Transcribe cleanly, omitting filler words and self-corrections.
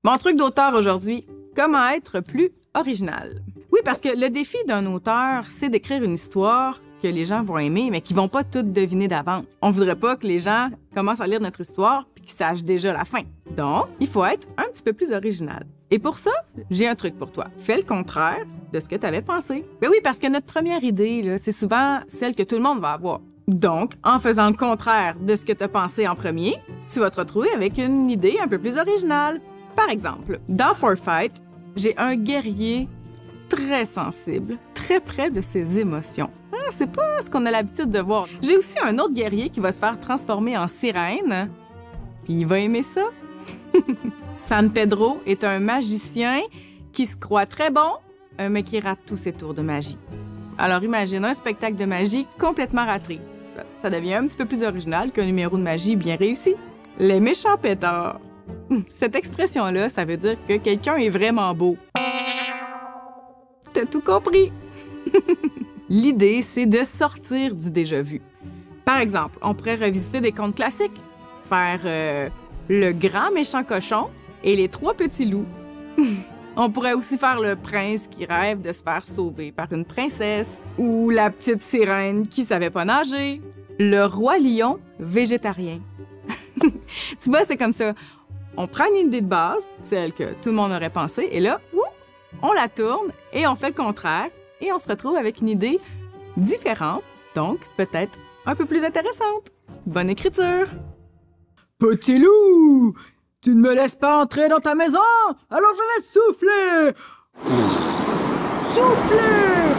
Mon truc d'auteur aujourd'hui, comment être plus original. Oui, parce que le défi d'un auteur, c'est d'écrire une histoire que les gens vont aimer, mais qui vont pas toutes deviner d'avance. On voudrait pas que les gens commencent à lire notre histoire puis qu'ils sachent déjà la fin. Donc, il faut être un petit peu plus original. Et pour ça, j'ai un truc pour toi. Fais le contraire de ce que tu avais pensé. Ben oui, parce que notre première idée, là, c'est souvent celle que tout le monde va avoir. Donc, en faisant le contraire de ce que tu as pensé en premier, tu vas te retrouver avec une idée un peu plus originale. Par exemple, dans For Fight, j'ai un guerrier très sensible, très près de ses émotions. C'est pas ce qu'on a l'habitude de voir. J'ai aussi un autre guerrier qui va se faire transformer en sirène, puis il va aimer ça. San Pedro est un magicien qui se croit très bon, mais qui rate tous ses tours de magie. Alors imagine un spectacle de magie complètement raté. Ça devient un petit peu plus original qu'un numéro de magie bien réussi. Les méchants pétards. Cette expression-là, ça veut dire que quelqu'un est vraiment beau. T'as tout compris! L'idée, c'est de sortir du déjà-vu. Par exemple, on pourrait revisiter des contes classiques, faire le grand méchant cochon et les trois petits loups. On pourrait aussi faire le prince qui rêve de se faire sauver par une princesse, ou la petite sirène qui savait pas nager, le roi lion végétarien. Tu vois, c'est comme ça. On prend une idée de base, celle que tout le monde aurait pensé, et là, on la tourne et on fait le contraire, et on se retrouve avec une idée différente, donc peut-être un peu plus intéressante. Bonne écriture! Petit loup, tu ne me laisses pas entrer dans ta maison, alors je vais souffler! Souffler!